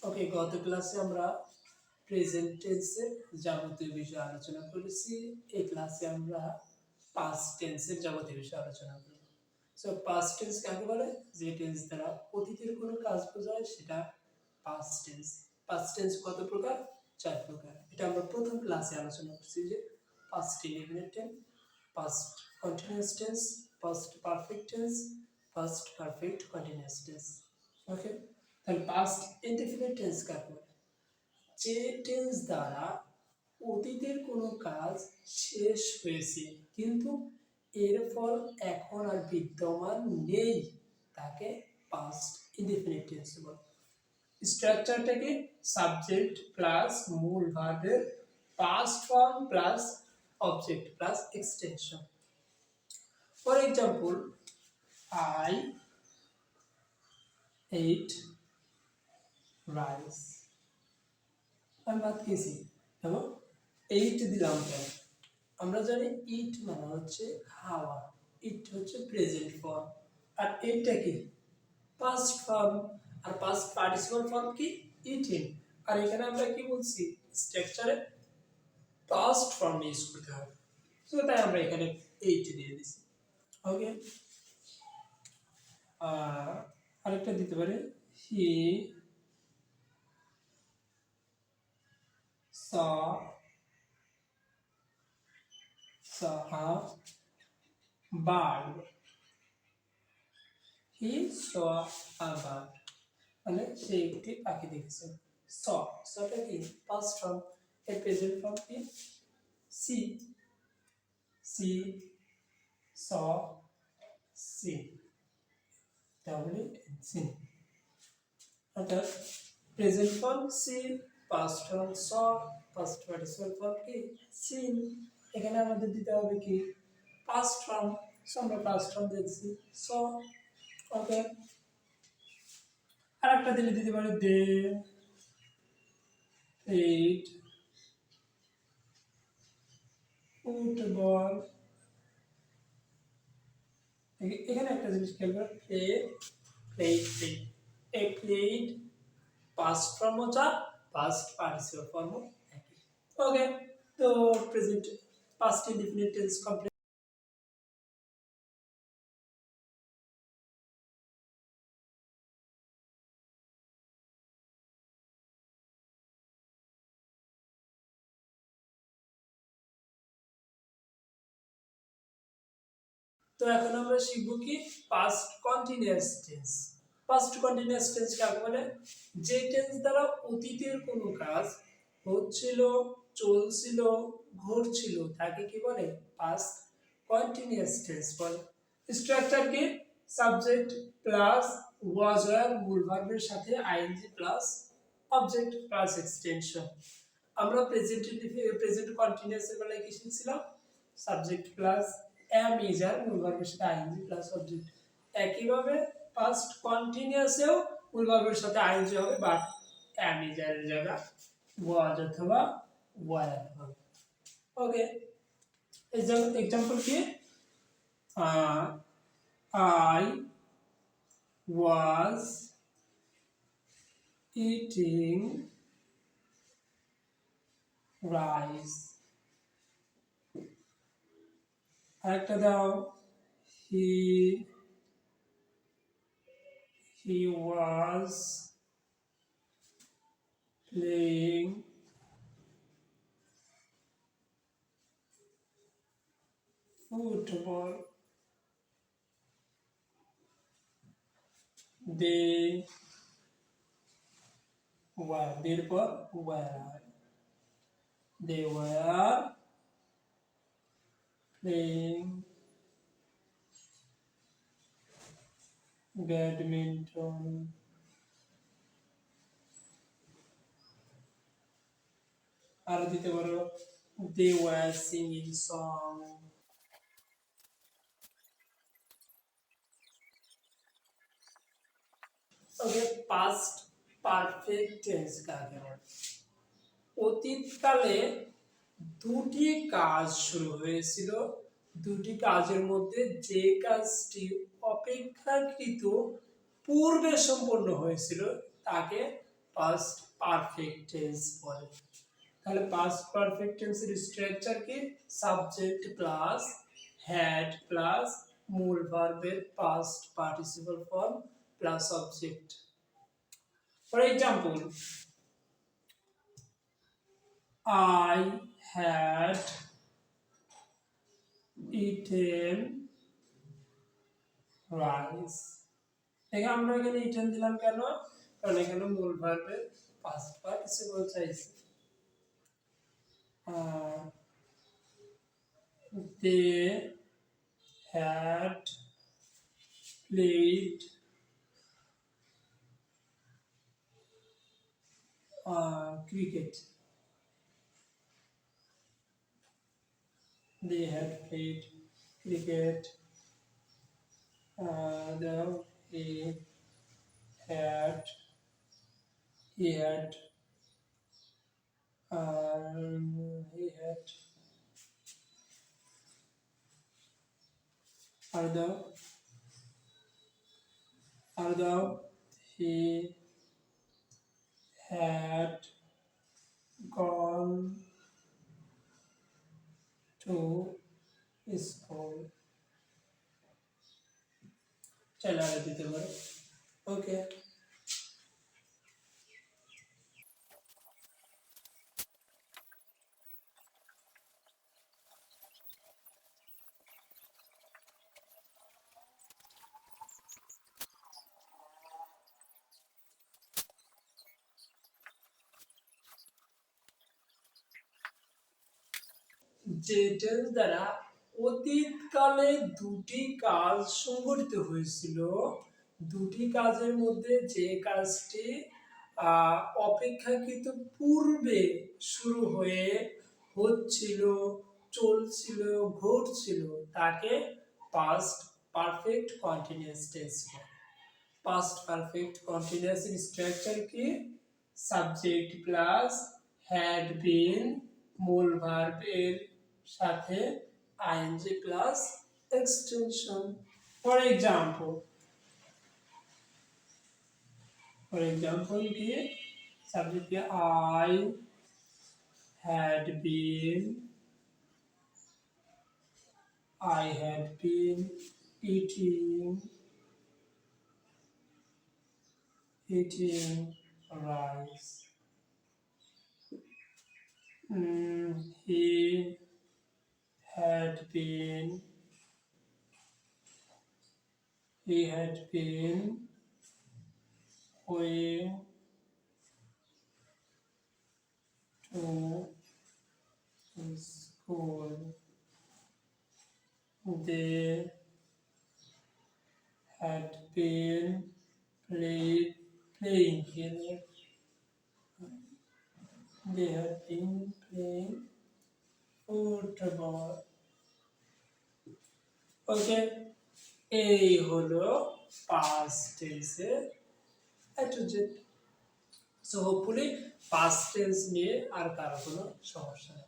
ওকে, গত ক্লাসে আমরা প্রেজেন্ট টেন্সের যাবতীয় বিষয় আলোচনা করেছি। এই ক্লাসে আমরা পাস্ট টেন্সের যাবতীয় বিষয় আলোচনা করব। সো পাস্ট টেন্স কাকে বলে? যে টেন্স দ্বারা অতীতের কোনো কাজ বোঝায় সেটা পাস্ট টেন্স। পাস্ট টেন্স কত প্রকার? 4 প্রকার। এটা আমরা প্রথম ক্লাসে আলোচনা করছি যে past indefinite tense, past continuous tense, past perfect tense, past perfect continuous tense. Okay, তাহলে পাস্ট ইনডেফিনিট টেন্স কাকে বলে? যে টেন্স দ্বারা অতীতের কোনো কাজ শেষ হয়েছে কিন্তু এর ফল এখন আর বিদ্যমান নেই, তাকে পাস্ট ইনডেফিনিট টেন্স বলে। স্ট্রাকচারটাকে সাবজেক্ট প্লাস মূল ভার্বের past form plus object plus extension. For example, I ate rice. আমি ভাত খেয়েছি এবং এইট দিলাম কেন? আমরা জানি ইট মানে হচ্ছে খাওয়া, ইট হচ্ছে প্রেজেন্ট ফর্ম, আর এইটা কি পাস্ট ফর্ম, আর পাস্ট পার্টিসিপল ফর্ম কি ইটিং। আর এখানে আমরা কি বলছি? স্ট্রাকচারে পাস্ট ফর্ম ইউজ করতে হবে, তো তাই আমরা এখানে এইট দিয়ে দিছি। ওকে, আরেকটা দিতে পারে, হি saw a bird. He saw a bird. মানে সে একটি পাখি দেখেছে। saw, sawটা কি past form, এর present form কি see, see, saw, see, তাহলে seen। অর্থাৎ present form see, past form saw, past participle form কি seen। এখানে আমাদের দিতে হবে কি past form, সো আমরা past form দিয়েছি saw। ওকে, আরেকটা দিলে দিতে পারে they ate football। এখানে একটা জিনিস খেয়াল করো, played past form যা past participle form একই। ওকে, তো present past indefinite tense complete. তো এখন আমরা শিখব কি past continuous tense. Past continuous tense কাকে বলে? যে টেন্স দ্বারা অতীতের কোনো কাজ হচ্ছিল, চলছিল, ঘটছিল তাকে কি বলে? পাস্ট কন্টিনিউয়াস টেন্স বলে। স্ট্রাকচার কি সাবজেক্ট প্লাস ওয়াজ ওয়্যার মূল ভার্বের সাথে ING plus object plus extension. আমরা প্রেজেন্ট কন্টিনিউয়াস এর বেলায় কি শিখছিলাম? সাবজেক্ট প্লাস am is আর মূল ভার্বের সাথে আইএনজি প্লাস অবজেক্ট। একইভাবে পাস্ট কন্টিনিউয়াসেও মূল ভার্বের সাথে আইএনজি হবে, বাট am is এর জায়গা was অথবা were হবে। ওকে, এক্সাম্পল কি I was eating rice। আরেকটা দাও, he was playing football। they were, therefore were, they were playing badminton। আর দিতে পারো they were singing song। Okay, past perfect tense কাকে বলে? অতীতকালে দুটি কাজ শুরু হয়েছিল, দুটি কাজের মধ্যে যে কাজটি অপেক্ষাকৃত পূর্বে সম্পন্ন হয়েছিল তাকে পাস্ট পারফেক্ট টেন্স বলে। তাহলে পাস্ট পারফেক্ট টেন্সের স্ট্রাকচার কি? সাবজেক্ট প্লাস হ্যাড প্লাস মূল ভার্বের past participle form plus object. For example, I had eaten rice. দেখে আমরা এখানে ইটেন দিলাম কেন? কারণ এখানে মূল ভার্বের পাস্ট পার্টিসিপল চাইছে। They had played cricket. They had played cricket. He had although he had gone to school. चल आगे दिते पारो। ओके, যে টেন্স দ্বারা অতীতকালে দুটি কাজ সংঘটিত হয়েছিল, দুটি কাজের মধ্যে যে কাজটি অপেক্ষাকৃত পূর্বে শুরু হয়ে হচ্ছিল, চলছিল, ঘটছিল, তাকে পাস্ট পারফেক্ট কন্টিনিউয়াস টেন্স বলে। পাস্ট পারফেক্ট কন্টিনিউয়াস এর স্ট্রাকচার কি? সাবজেক্ট প্লাস হ্যাড বিন মূল ভার্ব এর সাথে ING plus extension. For example কি? সাবজেক্ট কি? I had been eating rice. He had been going to school. They had been playing here. They had been playing football. ওকে, এই হলো past টেন্সের A to Z. So hopefully past tense নিয়ে আর কারো কোনো সমস্যা নেই।